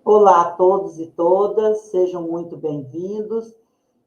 Olá a todos e todas, sejam muito bem-vindos.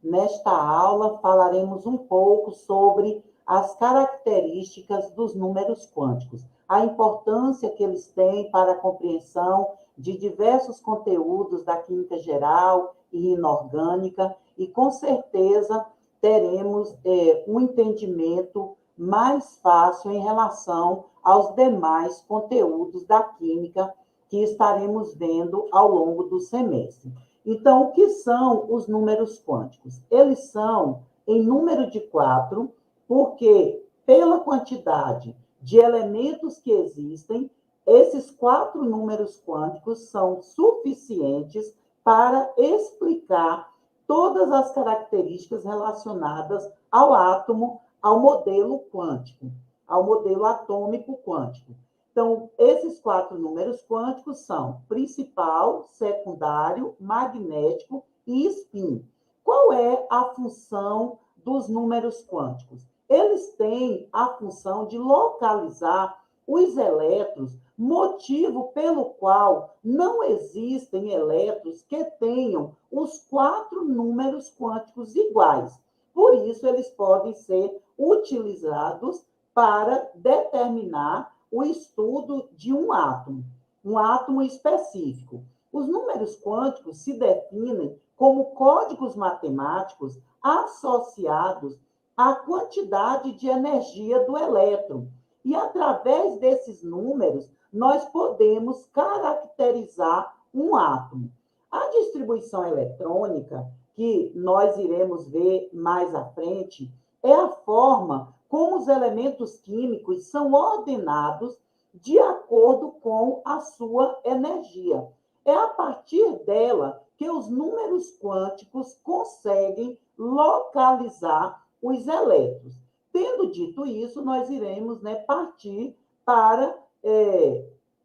Nesta aula, falaremos um pouco sobre as características dos números quânticos, a importância que eles têm para a compreensão de diversos conteúdos da química geral e inorgânica, e com certeza teremos um entendimento mais fácil em relação aos demais conteúdos da química que estaremos vendo ao longo do semestre. Então, o que são os números quânticos? Eles são em número de 4, porque pela quantidade de elementos que existem, esses 4 números quânticos são suficientes para explicar todas as características relacionadas ao átomo, ao modelo quântico, ao modelo atômico quântico. Então, esses 4 números quânticos são principal, secundário, magnético e spin. Qual é a função dos números quânticos? Eles têm a função de localizar os elétrons, motivo pelo qual não existem elétrons que tenham os 4 números quânticos iguais. Por isso, eles podem ser utilizados para determinar o estudo de um átomo específico. Os números quânticos se definem como códigos matemáticos associados à quantidade de energia do elétron. E, através desses números, nós podemos caracterizar um átomo. A distribuição eletrônica, que nós iremos ver mais à frente, é a forma como os elementos químicos são ordenados de acordo com a sua energia. É a partir dela que os números quânticos conseguem localizar os elétrons. Tendo dito isso, nós iremos partir para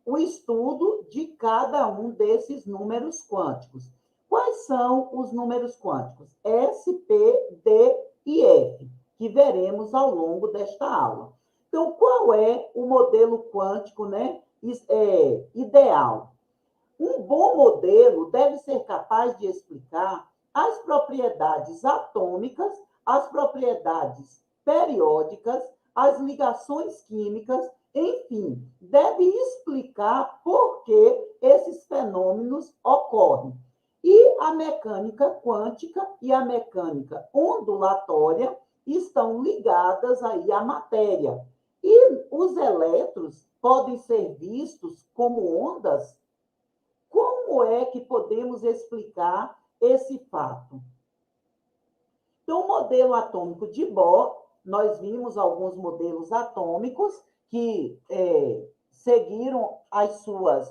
o estudo de cada um desses números quânticos. Quais são os números quânticos? S, P, D e F, que veremos ao longo desta aula. Então, qual é o modelo quântico ideal? Um bom modelo deve ser capaz de explicar as propriedades atômicas, as propriedades periódicas, as ligações químicas, enfim, deve explicar por que esses fenômenos ocorrem. E a mecânica quântica e a mecânica ondulatória estão ligadas aí à matéria. E os elétrons podem ser vistos como ondas? Como é que podemos explicar esse fato? Então, o modelo atômico de Bohr, nós vimos alguns modelos atômicos que seguiram as suas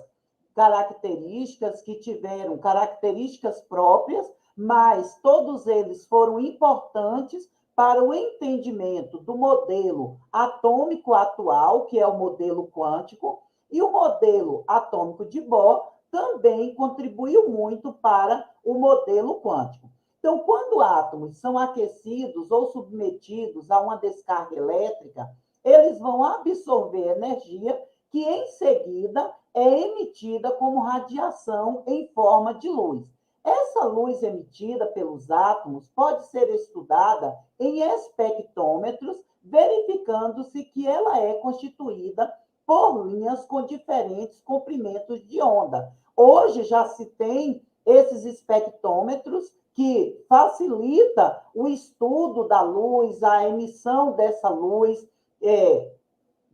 características, que tiveram características próprias, mas todos eles foram importantes para o entendimento do modelo atômico atual, que é o modelo quântico, e o modelo atômico de Bohr também contribuiu muito para o modelo quântico. Então, quando átomos são aquecidos ou submetidos a uma descarga elétrica, eles vão absorver energia que, em seguida, é emitida como radiação em forma de luz. Essa luz emitida pelos átomos pode ser estudada em espectrômetros, verificando-se que ela é constituída por linhas com diferentes comprimentos de onda. Hoje já se tem esses espectrômetros que facilita o estudo da luz, a emissão dessa luz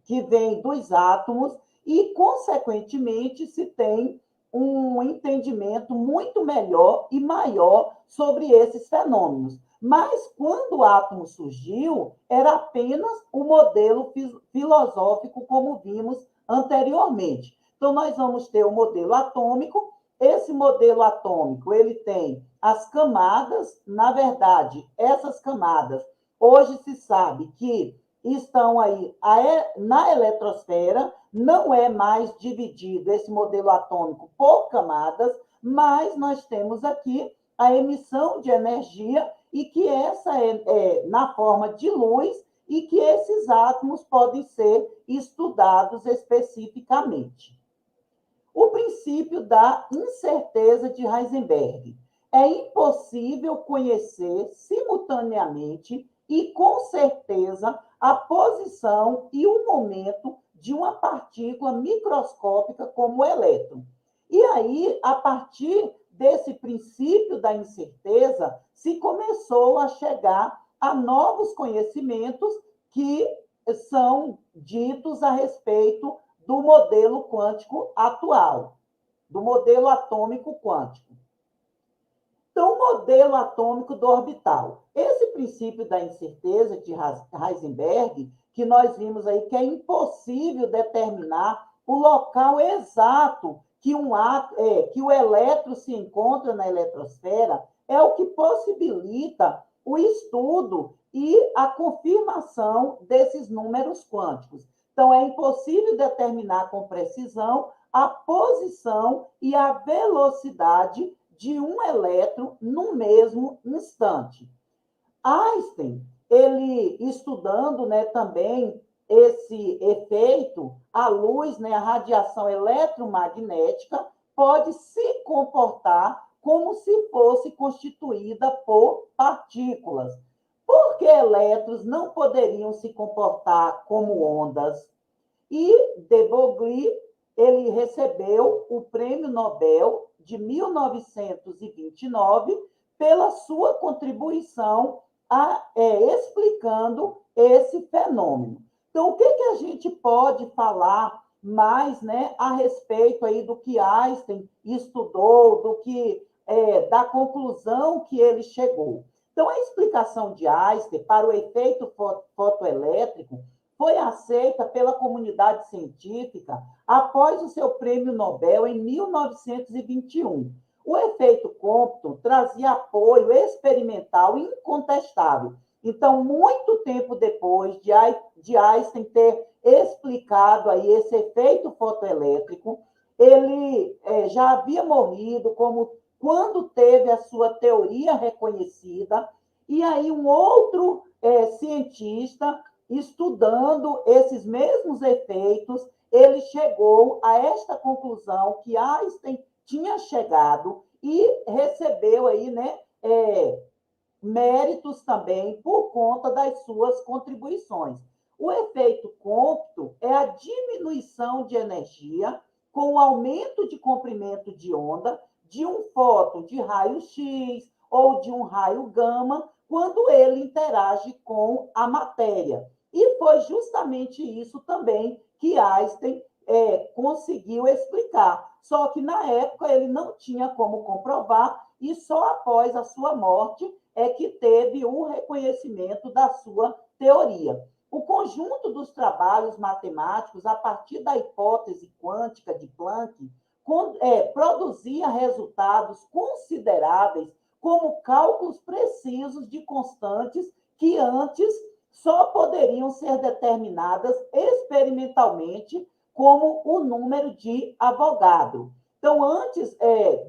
que vem dos átomos e, consequentemente, se tem um entendimento muito melhor e maior sobre esses fenômenos. Mas, quando o átomo surgiu, era apenas o modelo filosófico, como vimos anteriormente. Então, nós vamos ter o modelo atômico. Esse modelo atômico, ele tem as camadas. Na verdade, essas camadas, hoje se sabe que estão aí na eletrosfera, não é mais dividido esse modelo atômico por camadas, mas nós temos aqui a emissão de energia e que essa é na forma de luz e que esses átomos podem ser estudados especificamente. O princípio da incerteza de Heisenberg. É impossível conhecer simultaneamente e com certeza a posição e o momento de uma partícula microscópica como o elétron. E aí, a partir desse princípio da incerteza, se começou a chegar a novos conhecimentos que são ditos a respeito do modelo quântico atual, do modelo atômico quântico. Então, o modelo atômico do orbital. Esse princípio da incerteza de Heisenberg, que nós vimos aí que é impossível determinar o local exato que o elétron se encontra na eletrosfera, é o que possibilita o estudo e a confirmação desses números quânticos. Então, é impossível determinar com precisão a posição e a velocidade de um elétron no mesmo instante. Einstein, ele estudando, né, também esse efeito, a luz, né, a radiação eletromagnética pode se comportar como se fosse constituída por partículas. Por que elétrons não poderiam se comportar como ondas? E de Broglie, ele recebeu o Prêmio Nobel de 1929 pela sua contribuição explicando esse fenômeno. Então, o que a gente pode falar mais, né, a respeito aí do que Einstein estudou, da conclusão que ele chegou? Então, a explicação de Einstein para o efeito fotoelétrico foi aceita pela comunidade científica após o seu prêmio Nobel em 1921. O efeito Compton trazia apoio experimental incontestável. Então, muito tempo depois de Einstein ter explicado aí esse efeito fotoelétrico, ele já havia morrido quando teve a sua teoria reconhecida, e aí um outro cientista, estudando esses mesmos efeitos, ele chegou a esta conclusão que Einstein tinha chegado e recebeu aí, né, méritos também por conta das suas contribuições. O efeito Compton é a diminuição de energia com o aumento de comprimento de onda de um fóton de raio X ou de um raio gama quando ele interage com a matéria. E foi justamente isso também que Einstein conseguiu explicar. Só que, na época, ele não tinha como comprovar e só após a sua morte é que teve o reconhecimento da sua teoria. O conjunto dos trabalhos matemáticos, a partir da hipótese quântica de Planck, produzia resultados consideráveis, como cálculos precisos de constantes que antes só poderiam ser determinadas experimentalmente, como o número de Avogadro. Então, antes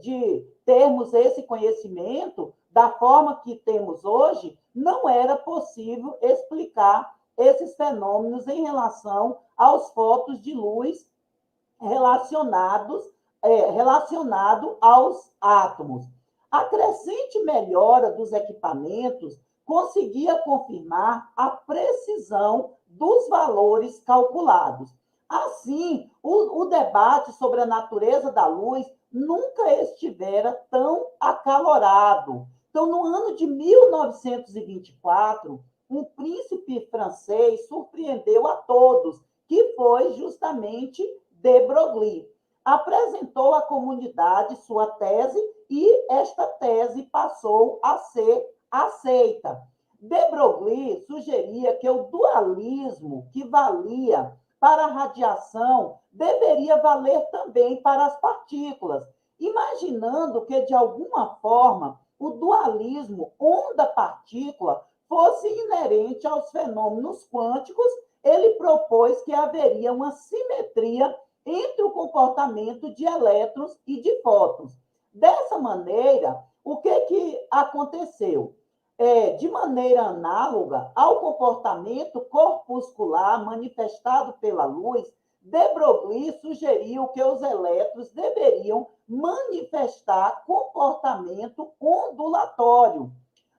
de termos esse conhecimento, da forma que temos hoje, não era possível explicar esses fenômenos em relação aos fótons de luz relacionado aos átomos. A crescente melhora dos equipamentos conseguia confirmar a precisão dos valores calculados. Assim, o debate sobre a natureza da luz nunca estivera tão acalorado. Então, no ano de 1924, um príncipe francês surpreendeu a todos, que foi justamente de Broglie. Apresentou à comunidade sua tese e esta tese passou a ser aceita. De Broglie sugeria que o dualismo que valia para a radiação deveria valer também para as partículas, imaginando que, de alguma forma, o dualismo onda-partícula fosse inerente aos fenômenos quânticos. Ele propôs que haveria uma simetria entre o comportamento de elétrons e de fótons. Dessa maneira, o que aconteceu? De maneira análoga ao comportamento corpuscular manifestado pela luz, de Broglie sugeriu que os elétrons deveriam manifestar comportamento ondulatório.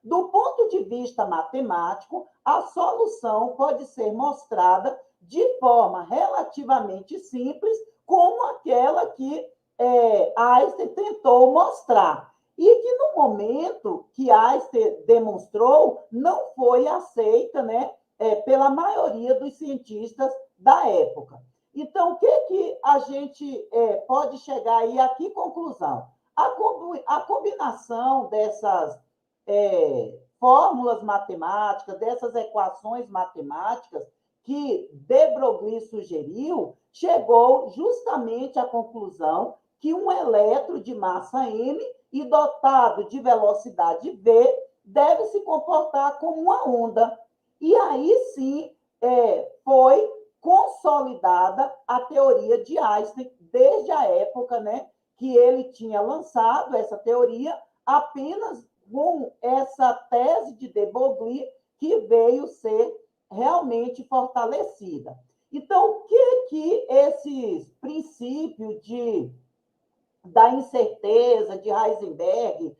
Do ponto de vista matemático, a solução pode ser mostrada de forma relativamente simples, como aquela que Einstein tentou mostrar. E que no momento que Einstein demonstrou, não foi aceita, né, pela maioria dos cientistas da época. Então, o que a gente pode chegar aí a que conclusão? A combinação dessas fórmulas matemáticas, dessas equações matemáticas que de Broglie sugeriu, chegou justamente à conclusão que um elétron de massa m e dotado de velocidade v deve se comportar como uma onda. E aí sim foi consolidada a teoria de Einstein, desde a época, né, que ele tinha lançado essa teoria, apenas com essa tese de de Broglie, que veio ser realmente fortalecida. Então, o que esses princípios da incerteza de Heisenberg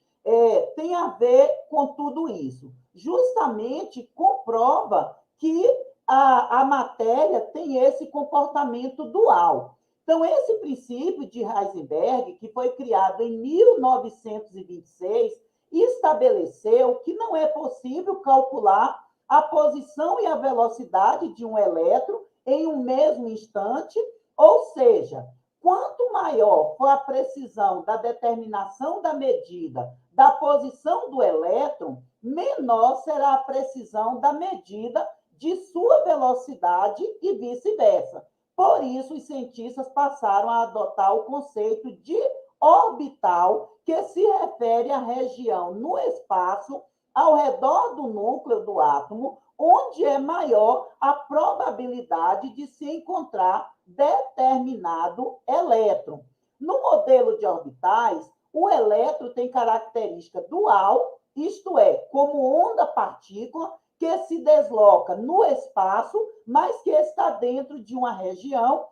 tem a ver com tudo isso? Justamente comprova que a matéria tem esse comportamento dual. Então, esse princípio de Heisenberg, que foi criado em 1926, estabeleceu que não é possível calcular a posição e a velocidade de um elétron em um mesmo instante, ou seja, quanto maior for a precisão da determinação da medida da posição do elétron, menor será a precisão da medida de sua velocidade e vice-versa. Por isso, os cientistas passaram a adotar o conceito de orbital, que se refere à região no espaço ao redor do núcleo do átomo, onde é maior a probabilidade de se encontrar determinado elétron. No modelo de orbitais, o elétron tem característica dual, isto é, como onda-partícula, que se desloca no espaço, mas que está dentro de uma região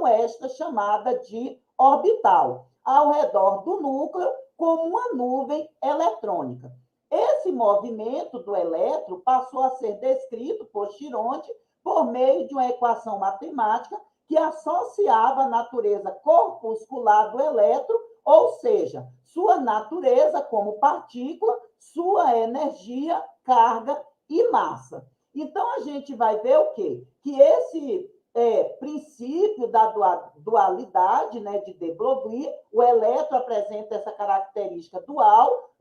esta chamada de orbital, ao redor do núcleo, como uma nuvem eletrônica. Esse movimento do elétron passou a ser descrito por Gironde por meio de uma equação matemática que associava a natureza corpuscular do elétron, ou seja, sua natureza como partícula, sua energia, carga e massa. Então, a gente vai ver o quê? Que esse princípio da dualidade, né, de de Broglie, o elétron apresenta essa característica dual,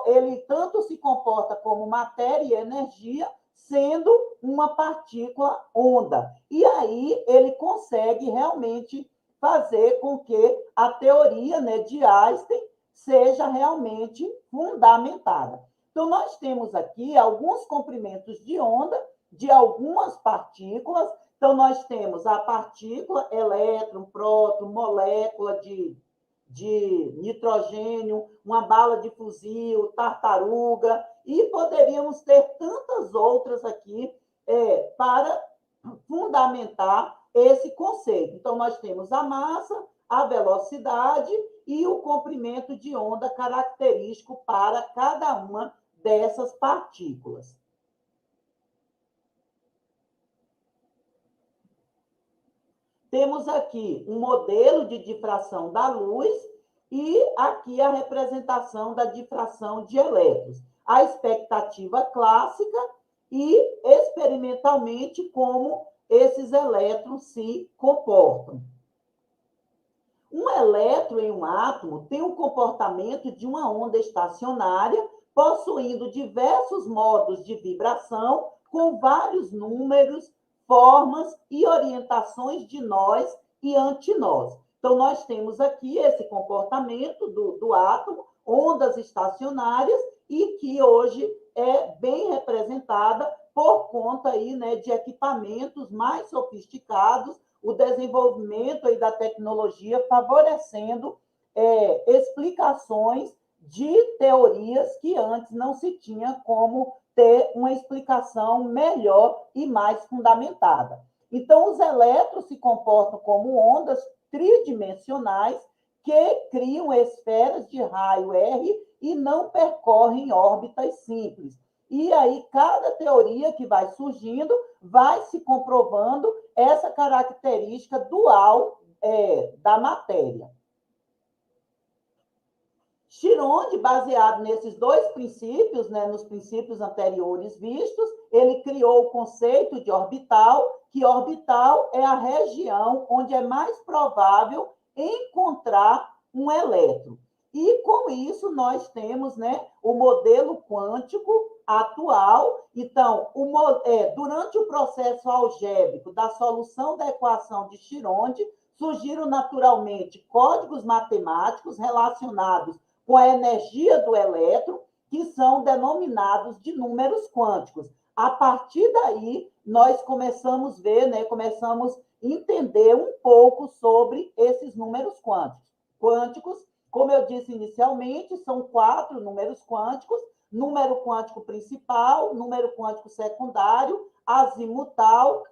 ele tanto se comporta como matéria e energia, sendo uma partícula onda. E aí ele consegue realmente fazer com que a teoria, né, de Einstein seja realmente fundamentada. Então, nós temos aqui alguns comprimentos de onda de algumas partículas. Então, nós temos a partícula, elétron, próton, molécula de nitrogênio, uma bala de fuzil, tartaruga, e poderíamos ter tantas outras aqui para fundamentar esse conceito. Então, nós temos a massa, a velocidade e o comprimento de onda característico para cada uma dessas partículas. Temos aqui um modelo de difração da luz e aqui a representação da difração de elétrons. A expectativa clássica e, experimentalmente, como esses elétrons se comportam. Um elétron em um átomo tem o comportamento de uma onda estacionária, possuindo diversos modos de vibração, com vários números, formas e orientações de nós e antinós. Então, nós temos aqui esse comportamento do átomo, ondas estacionárias, e que hoje é bem representada por conta aí, né, de equipamentos mais sofisticados, o desenvolvimento aí da tecnologia favorecendo explicações de teorias que antes não se tinha como ter uma explicação melhor e mais fundamentada. Então, os elétrons se comportam como ondas tridimensionais que criam esferas de raio R e não percorrem órbitas simples. E aí, cada teoria que vai surgindo vai se comprovando essa característica dual da matéria. Chironde, baseado nesses dois princípios, né, nos princípios anteriores vistos, ele criou o conceito de orbital, que orbital é a região onde é mais provável encontrar um elétron. E, com isso, nós temos, né, o modelo quântico atual. Então, durante o processo algébrico da solução da equação de Chironde, surgiram naturalmente códigos matemáticos relacionados com a energia do elétron, que são denominados de números quânticos. A partir daí, nós começamos a ver, né, começamos a entender um pouco sobre esses números quânticos. Como eu disse inicialmente, são 4 números quânticos: número quântico principal, número quântico secundário, azimutal,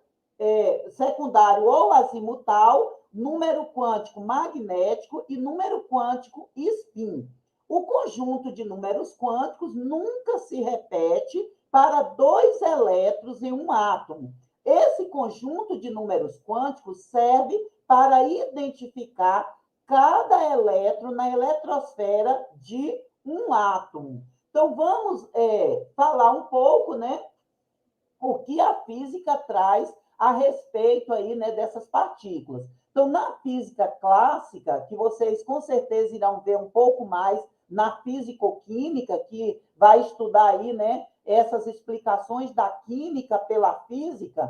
secundário ou azimutal, número quântico magnético e número quântico spin. O conjunto de números quânticos nunca se repete para 2 elétrons em um átomo. Esse conjunto de números quânticos serve para identificar cada elétron na eletrosfera de um átomo. Então, vamos falar um pouco, né, o que a física traz a respeito aí, né, dessas partículas. Então, na física clássica, que vocês com certeza irão ver um pouco mais na físico-química, que vai estudar aí, né, essas explicações da química pela física.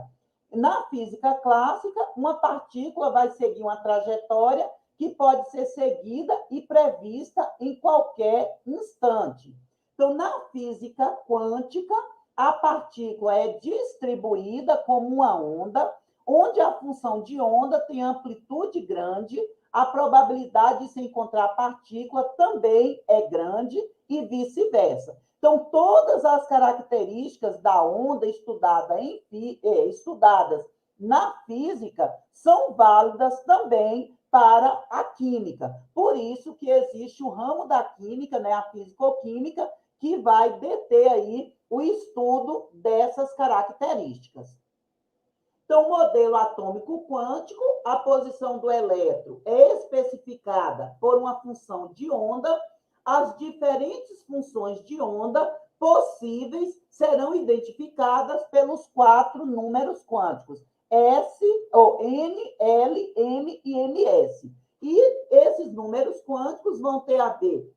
Na física clássica, uma partícula vai seguir uma trajetória que pode ser seguida e prevista em qualquer instante. Então, na física quântica, a partícula é distribuída como uma onda, onde a função de onda tem amplitude grande, a probabilidade de se encontrar partícula também é grande e vice-versa. Então, todas as características da onda estudadas na física são válidas também para a química. Por isso que existe o ramo da química, né, a físico-química, que vai deter aí o estudo dessas características. Então, o modelo atômico quântico, a posição do elétron é especificada por uma função de onda. As diferentes funções de onda possíveis serão identificadas pelos 4 números quânticos: S, ou N, L, M e MS. E esses números quânticos vão ter a ver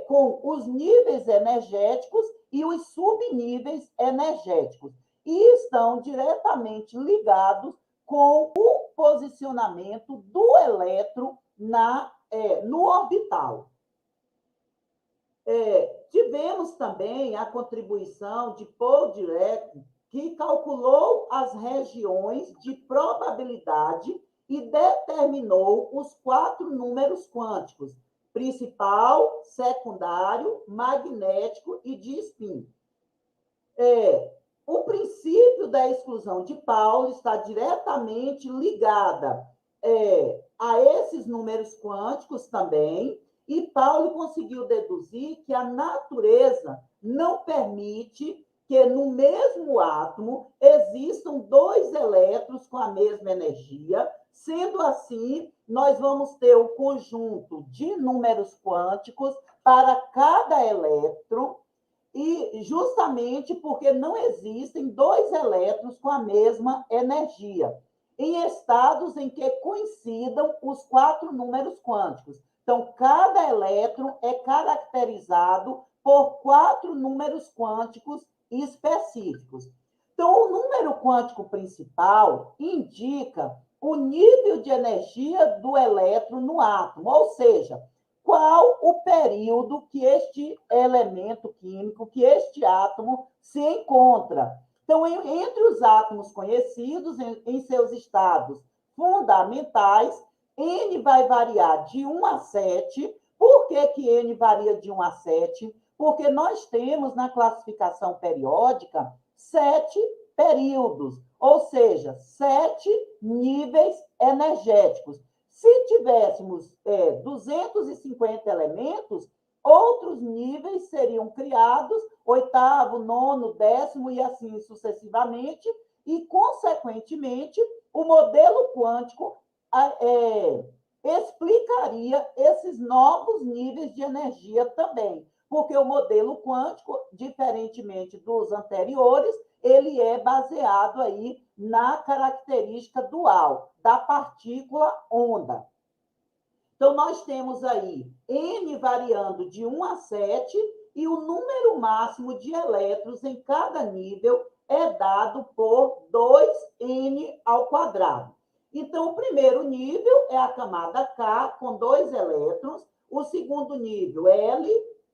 com os níveis energéticos e os subníveis energéticos, e estão diretamente ligados com o posicionamento do elétron no orbital. Tivemos também a contribuição de Paul Dirac, que calculou as regiões de probabilidade e determinou os 4 números quânticos: principal, secundário, magnético e de spin. O princípio da exclusão de Pauli está diretamente ligada a esses números quânticos também, e Pauli conseguiu deduzir que a natureza não permite que no mesmo átomo existam 2 elétrons com a mesma energia. Sendo assim, nós vamos ter o conjunto de números quânticos para cada elétron, e justamente porque não existem 2 elétrons com a mesma energia, em estados em que coincidam os 4 números quânticos. Então, cada elétron é caracterizado por 4 números quânticos específicos. Então, o número quântico principal indica o nível de energia do elétron no átomo, ou seja, qual o período que este elemento químico, que este átomo se encontra. Então, entre os átomos conhecidos, em seus estados fundamentais, N vai variar de 1 a 7. Por que N varia de 1 a 7? Porque nós temos na classificação periódica 7 períodos. ou seja, 7 níveis energéticos. Se tivéssemos 250 elementos, outros níveis seriam criados, 8º, 9º, 10º e assim sucessivamente, e, consequentemente, o modelo quântico explicaria esses novos níveis de energia também, porque o modelo quântico, diferentemente dos anteriores, ele é baseado aí na característica dual da partícula onda. Então, nós temos aí N variando de 1 a 7 e o número máximo de elétrons em cada nível é dado por 2N ao quadrado. Então, o primeiro nível é a camada K, com 2 elétrons. O segundo nível, L,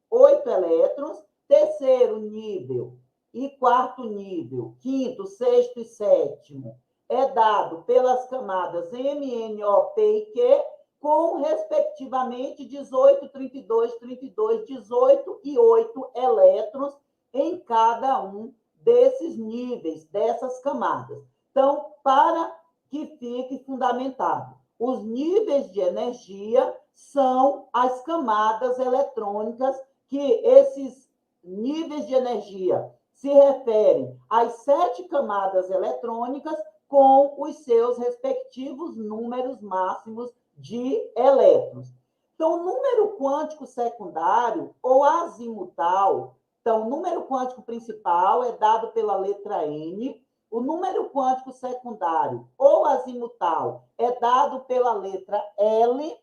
8 elétrons. Terceiro nível e quarto nível, quinto, sexto e sétimo, é dado pelas camadas M, N, O, P e Q, com, respectivamente, 18, 32, 32, 18 e 8 elétrons em cada um desses níveis, dessas camadas. Então, para que fique fundamentado, os níveis de energia são as camadas eletrônicas, que esses níveis de energia se referem às 7 camadas eletrônicas com os seus respectivos números máximos de elétrons. Então, o número quântico secundário ou azimutal, então, o número quântico principal é dado pela letra N, o número quântico secundário ou azimutal é dado pela letra L,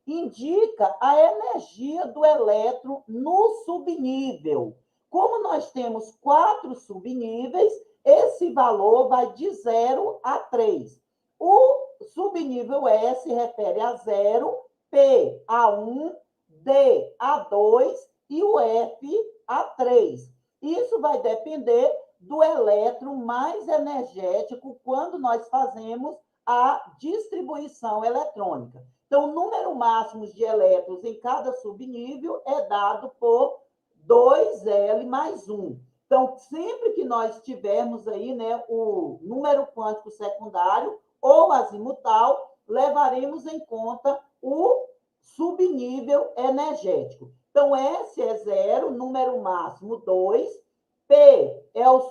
indica a energia do elétron no subnível. Como nós temos 4 subníveis, esse valor vai de 0 a 3. O subnível S se refere a 0, P a 1, D a 2 e o F a 3. Isso vai depender do elétron mais energético quando nós fazemos a distribuição eletrônica. Então, o número máximo de elétrons em cada subnível é dado por 2L mais 1. Então, sempre que nós tivermos aí, né, o número quântico secundário ou azimutal, levaremos em conta o subnível energético. Então, S é 0, número máximo 2, P é o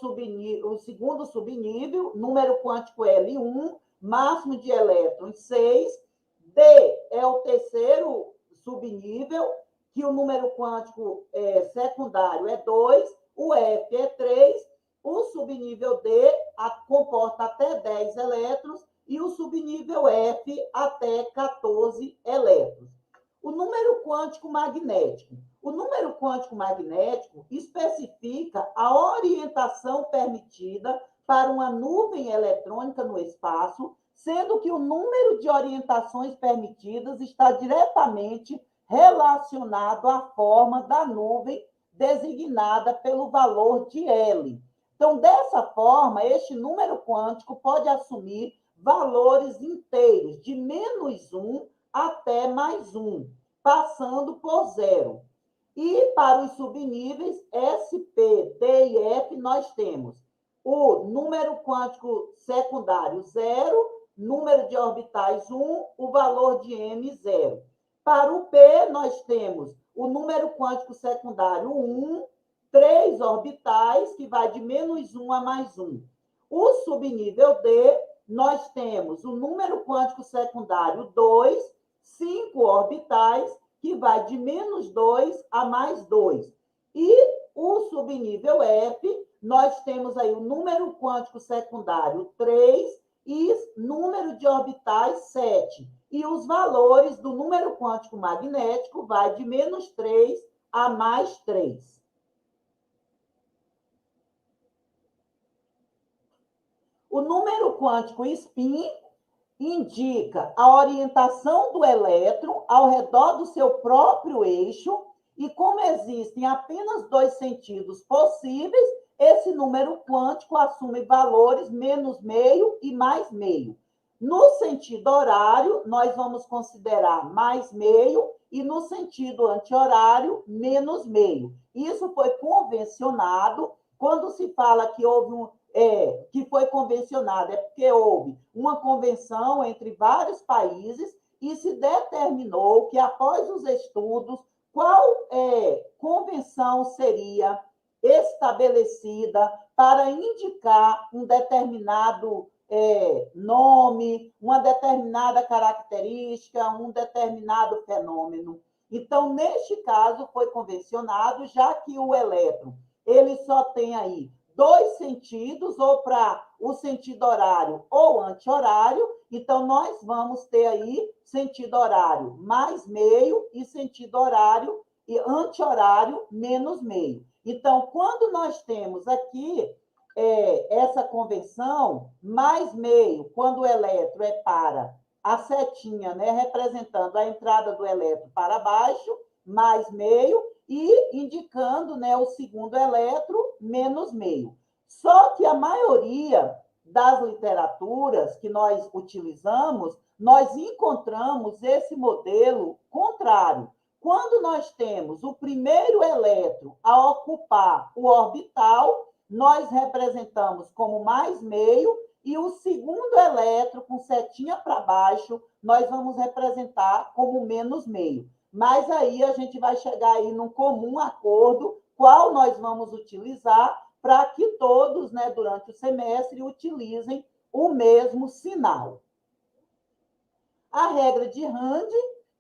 segundo subnível, número quântico L1, máximo de elétrons 6, D é o terceiro subnível, que o número quântico secundário é 2, o F é 3, o subnível D comporta até 10 elétrons e o subnível F até 14 elétrons. O número quântico magnético. O número quântico magnético especifica a orientação permitida para uma nuvem eletrônica no espaço, sendo que o número de orientações permitidas está diretamente relacionado à forma da nuvem designada pelo valor de L. Então, dessa forma, este número quântico pode assumir valores inteiros de -1 até +1, passando por 0. E para os subníveis S, P, D e F, nós temos o número quântico secundário 0, número de orbitais 1, o valor de M 0. Para o P, nós temos o número quântico secundário 1, 3 orbitais, que vai de -1 a +1. O subnível D, nós temos o número quântico secundário 2, 5 orbitais, que vai de -2 a +2. E o subnível F, nós temos aí o número quântico secundário 3 e número de orbitais 7. E os valores do número quântico magnético vai de -3 a +3. O número quântico spin indica a orientação do elétron ao redor do seu próprio eixo, e como existem apenas 2 sentidos possíveis, esse número quântico assume valores -meio e +meio. No sentido horário, nós vamos considerar +meio e no sentido anti-horário, -meio. Isso foi convencionado quando se fala que houve que foi convencionada, é porque houve uma convenção entre vários países e se determinou que, após os estudos, qual convenção seria estabelecida para indicar um determinado nome, uma determinada característica, um determinado fenômeno. Então, neste caso, foi convencionado, já que o elétron ele só tem aí dois sentidos, ou para o sentido horário ou anti-horário, então nós vamos ter aí sentido horário mais meio e sentido horário e anti-horário menos meio. Então, quando nós temos aqui essa convenção, mais meio, quando o elétron é para a setinha, né, representando a entrada do elétron para baixo, mais meio, e indicando, né, o segundo elétron, menos meio. Só que a maioria das literaturas que nós utilizamos, nós encontramos esse modelo contrário. Quando nós temos o primeiro elétron a ocupar o orbital, nós representamos como mais meio, e o segundo elétron, com setinha para baixo, nós vamos representar como menos meio. Mas aí a gente vai chegar aí num comum acordo qual nós vamos utilizar para que todos, né, durante o semestre, utilizem o mesmo sinal. A regra de Rand,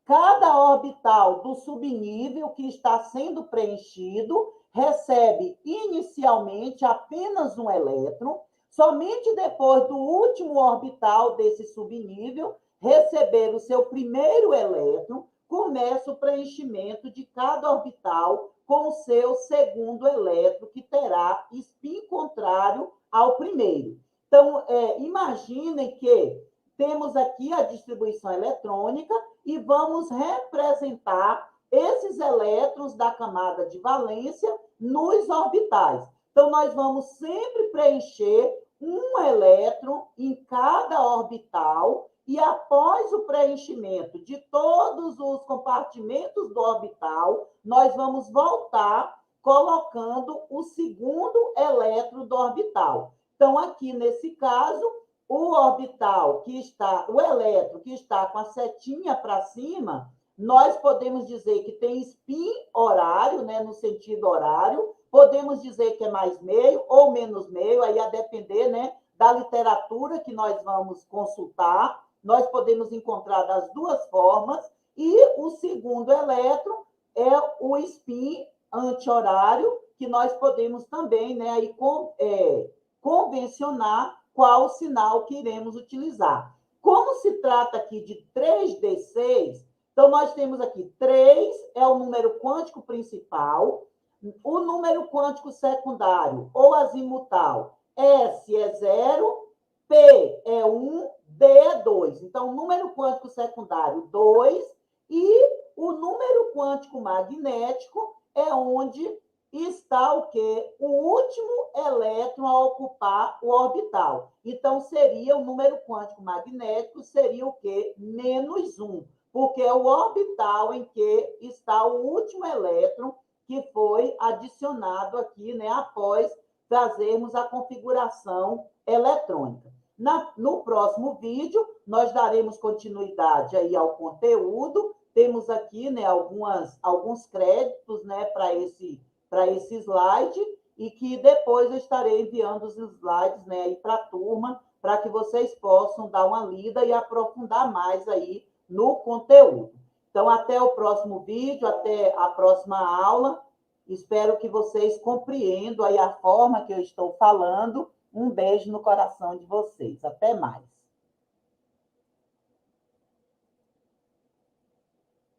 cada orbital do subnível que está sendo preenchido recebe inicialmente apenas um elétron, somente depois do último orbital desse subnível receber o seu primeiro elétron, começa o preenchimento de cada orbital com o seu segundo elétron, que terá spin contrário ao primeiro. Então, imaginem que temos aqui a distribuição eletrônica e vamos representar esses elétrons da camada de valência nos orbitais. Então, nós vamos sempre preencher um elétron em cada orbital, e após o preenchimento de todos os compartimentos do orbital, nós vamos voltar colocando o segundo elétron do orbital. Então, aqui nesse caso, o orbital que está, o elétron que está com a setinha para cima, nós podemos dizer que tem spin horário, né, no sentido horário, podemos dizer que é mais meio ou menos meio, aí a depender, né, da literatura que nós vamos consultar, nós podemos encontrar das duas formas, e o segundo elétron é o spin anti-horário, que nós podemos também, né, aí, convencionar qual sinal que iremos utilizar. Como se trata aqui de 3D6, então nós temos aqui 3 é o número quântico principal, o número quântico secundário ou azimutal, S é 0, P é 1, D é 2. Então, o número quântico secundário, 2, e o número quântico magnético é onde está o quê? O último elétron a ocupar o orbital. Então, seria o número quântico magnético, seria o quê? Menos 1, porque é o orbital em que está o último elétron que foi adicionado aqui, né, após fazermos a configuração eletrônica. No próximo vídeo, nós daremos continuidade aí ao conteúdo. Temos aqui, né, alguns créditos, né, para esse slide, e que depois eu estarei enviando os slides, né, aí para a turma, para que vocês possam dar uma lida e aprofundar mais aí no conteúdo. Então, até o próximo vídeo, até a próxima aula. Espero que vocês compreendam aí a forma que eu estou falando. Um beijo no coração de vocês. Até mais.